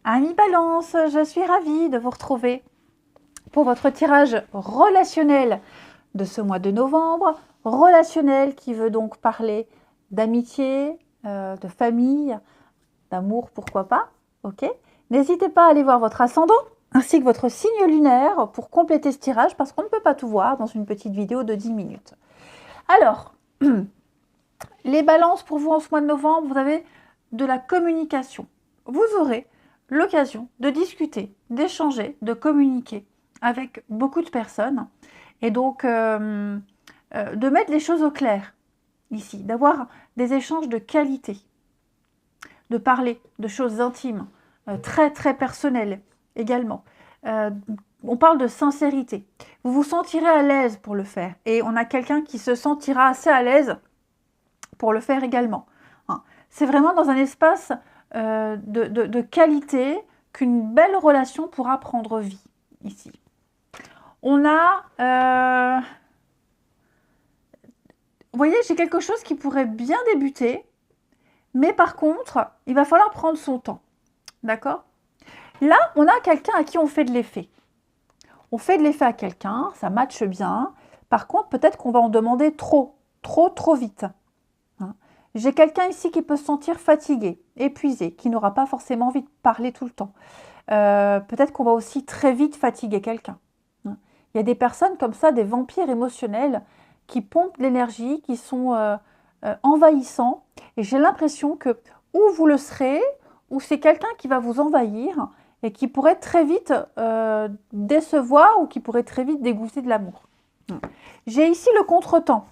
Amis Balance, je suis ravie de vous retrouver pour votre tirage relationnel de ce mois de novembre. Relationnel qui veut donc parler d'amitié, de famille, d'amour, pourquoi pas. Ok. N'hésitez pas à aller voir votre ascendant ainsi que votre signe lunaire pour compléter ce tirage parce qu'on ne peut pas tout voir dans une petite vidéo de 10 minutes. Alors, les balances pour vous en ce mois de novembre, vous avez de la communication. Vous aurez l'occasion de discuter, d'échanger, de communiquer avec beaucoup de personnes et donc de mettre les choses au clair ici, d'avoir des échanges de qualité, de parler de choses intimes, très très personnelles également. On parle de sincérité. Vous vous sentirez à l'aise pour le faire et on a quelqu'un qui se sentira assez à l'aise pour le faire également. C'est vraiment dans un espace de qualité qu'une belle relation pourra prendre vie ici. On a... vous voyez, j'ai quelque chose qui pourrait bien débuter, mais par contre, il va falloir prendre son temps. D'accord? Là, on a quelqu'un à qui on fait de l'effet. On fait de l'effet à quelqu'un, ça matche bien. Par contre, peut-être qu'on va en demander trop vite. J'ai quelqu'un ici qui peut se sentir fatigué, épuisé, qui n'aura pas forcément envie de parler tout le temps. Peut-être qu'on va aussi très vite fatiguer quelqu'un. Il y a des personnes comme ça, des vampires émotionnels, qui pompent l'énergie, qui sont envahissants. Et j'ai l'impression que ou vous le serez, ou c'est quelqu'un qui va vous envahir et qui pourrait très vite décevoir ou qui pourrait très vite dégoûter de l'amour. J'ai ici le contretemps.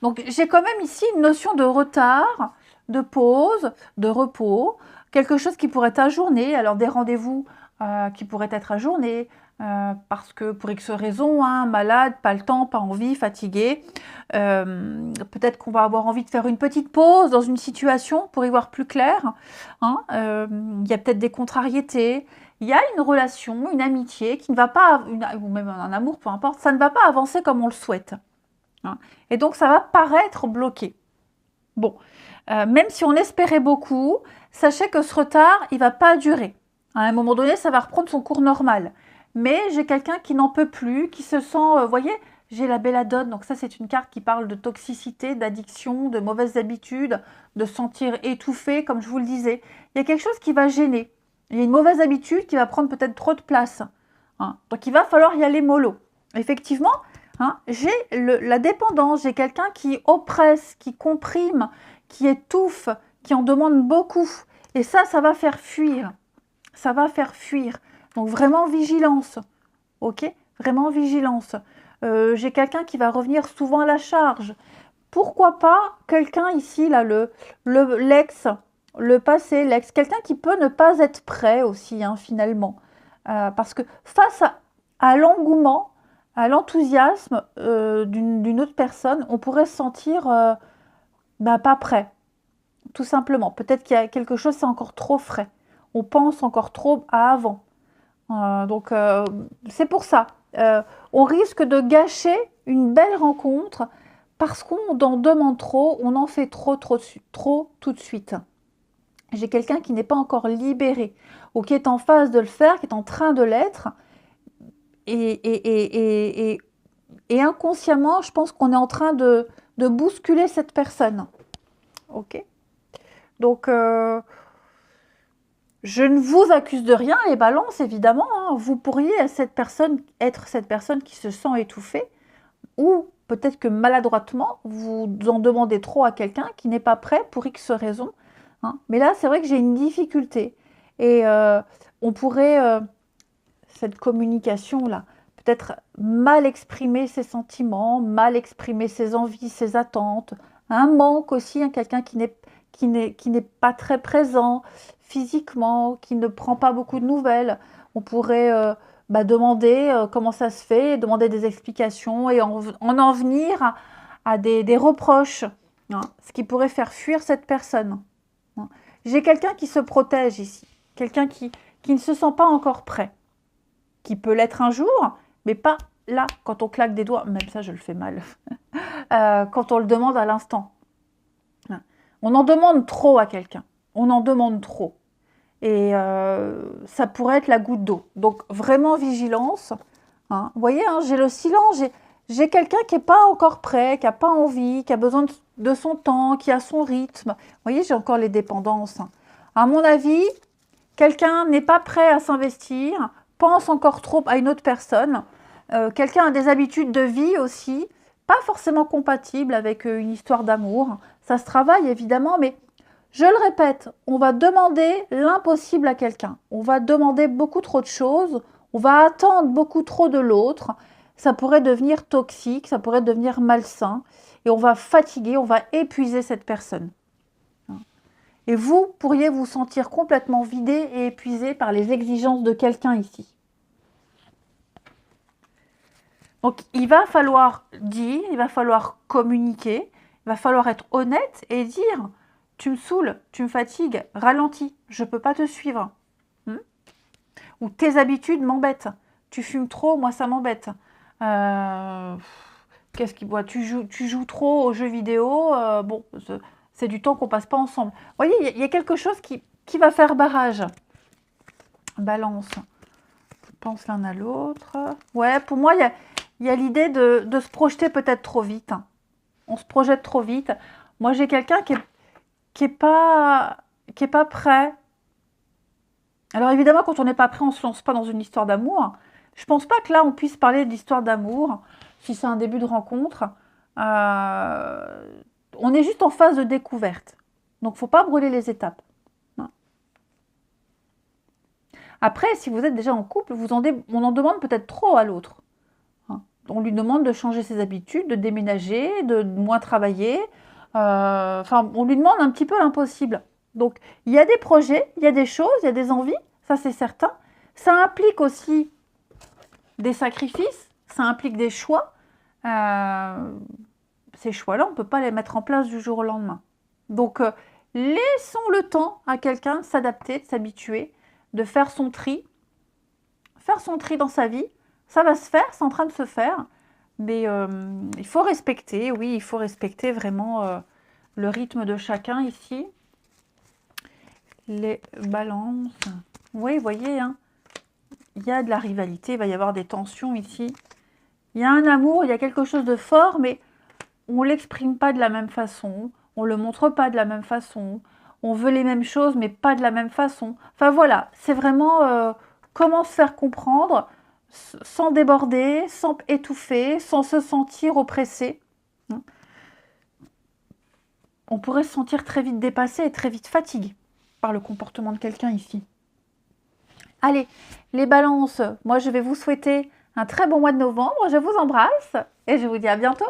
Donc j'ai quand même ici une notion de retard, de pause, de repos, quelque chose qui pourrait être ajourné, alors des rendez-vous qui pourraient être ajournés, parce que pour X raisons, malade, pas le temps, pas envie, fatigué, peut-être qu'on va avoir envie de faire une petite pause dans une situation pour y voir plus clair, il y a peut-être des contrariétés, il y a une relation, une amitié qui ne va pas, ou même un amour, peu importe, ça ne va pas avancer comme on le souhaite. Et donc, ça va paraître bloqué. Bon, même si on espérait beaucoup, sachez que ce retard, il ne va pas durer. À un moment donné, ça va reprendre son cours normal. Mais j'ai quelqu'un qui n'en peut plus, qui se sent, vous voyez, j'ai la belladone. Donc ça, c'est une carte qui parle de toxicité, d'addiction, de mauvaises habitudes, de sentir étouffé, comme je vous le disais. Il y a quelque chose qui va gêner. Il y a une mauvaise habitude qui va prendre peut-être trop de place. Donc, il va falloir y aller mollo. Effectivement, j'ai la dépendance, j'ai quelqu'un qui oppresse, qui comprime, qui étouffe, qui en demande beaucoup. Et ça va faire fuir. Ça va faire fuir. Donc vraiment vigilance. Ok? Vraiment vigilance. J'ai quelqu'un qui va revenir souvent à la charge. Pourquoi pas quelqu'un ici, là, l'ex, le passé, l'ex. Quelqu'un qui peut ne pas être prêt aussi, finalement. Parce que face à l'engouement, à l'enthousiasme d'une autre personne, on pourrait se sentir pas prêt, tout simplement. Peut-être qu'il y a quelque chose, c'est encore trop frais. On pense encore trop à avant. Donc, c'est pour ça. On risque de gâcher une belle rencontre parce qu'on en demande trop, on en fait trop tout de suite. J'ai quelqu'un qui n'est pas encore libéré ou qui est en phase de le faire, qui est en train de l'être. Et inconsciemment, je pense qu'on est en train de bousculer cette personne. Ok? Donc, je ne vous accuse de rien, les balances, évidemment. Vous pourriez être cette personne qui se sent étouffée, ou peut-être que maladroitement, vous en demandez trop à quelqu'un qui n'est pas prêt pour X raisons. Mais là, c'est vrai que j'ai une difficulté. Et on pourrait, cette communication-là, peut-être mal exprimer ses sentiments, mal exprimer ses envies, ses attentes, un manque aussi, quelqu'un qui n'est pas très présent physiquement, qui ne prend pas beaucoup de nouvelles. On pourrait demander comment ça se fait, demander des explications et en venir à des reproches, ce qui pourrait faire fuir cette personne. J'ai quelqu'un qui se protège ici, quelqu'un qui ne se sent pas encore prêt, qui peut l'être un jour, mais pas là, quand on claque des doigts, même ça je le fais mal, quand on le demande à l'instant. On en demande trop à quelqu'un, on en demande trop. et ça pourrait être la goutte d'eau. Donc vraiment vigilance. Hein. Vous voyez, hein, j'ai le silence, j'ai quelqu'un qui n'est pas encore prêt, qui n'a pas envie, qui a besoin de son temps, qui a son rythme. Vous voyez, j'ai encore les dépendances. À mon avis, quelqu'un n'est pas prêt à s'investir, pense encore trop à une autre personne. Quelqu'un a des habitudes de vie aussi, pas forcément compatibles avec une histoire d'amour. Ça se travaille évidemment, mais je le répète, on va demander l'impossible à quelqu'un. On va demander beaucoup trop de choses, on va attendre beaucoup trop de l'autre. Ça pourrait devenir toxique, ça pourrait devenir malsain. Et on va fatiguer, on va épuiser cette personne. Et vous pourriez vous sentir complètement vidé et épuisé par les exigences de quelqu'un ici. Donc, il va falloir dire, il va falloir communiquer, il va falloir être honnête et dire « Tu me saoules, tu me fatigues, ralentis, je ne peux pas te suivre. Ou « Tes habitudes m'embêtent, tu fumes trop, moi ça m'embête. Qu'est-ce qu'il boit ? Tu joues trop aux jeux vidéo, bon, c'est du temps qu'on passe pas ensemble. » Vous voyez, il y a quelque chose qui va faire barrage. Balance. Je pense l'un à l'autre. Ouais, pour moi, il y a l'idée de se projeter peut-être trop vite. On se projette trop vite. Moi, j'ai quelqu'un qui est pas prêt. Alors évidemment, quand on n'est pas prêt, on ne se lance pas dans une histoire d'amour. Je pense pas que là, on puisse parler d'histoire d'amour, si c'est un début de rencontre. On est juste en phase de découverte. Donc, il ne faut pas brûler les étapes. Non. Après, si vous êtes déjà en couple, on en demande peut-être trop à l'autre. On lui demande de changer ses habitudes, de déménager, de moins travailler. Enfin, on lui demande un petit peu l'impossible. Donc, il y a des projets, il y a des choses, il y a des envies, ça c'est certain. Ça implique aussi des sacrifices, ça implique des choix. Ces choix-là, on ne peut pas les mettre en place du jour au lendemain. Donc, laissons le temps à quelqu'un de s'adapter, de s'habituer, de faire son tri dans sa vie. Ça va se faire, c'est en train de se faire, mais il faut respecter, oui, il faut respecter vraiment le rythme de chacun ici. Les balances. Oui, vous voyez, hein, il y a de la rivalité, il va y avoir des tensions ici. Il y a un amour, il y a quelque chose de fort, mais on ne l'exprime pas de la même façon, on ne le montre pas de la même façon, on veut les mêmes choses, mais pas de la même façon. Enfin voilà, c'est vraiment comment se faire comprendre, sans déborder, sans étouffer, sans se sentir oppressé. On pourrait se sentir très vite dépassé et très vite fatigué par le comportement de quelqu'un ici. Allez, les balances, moi je vais vous souhaiter un très bon mois de novembre. Je vous embrasse et je vous dis à bientôt.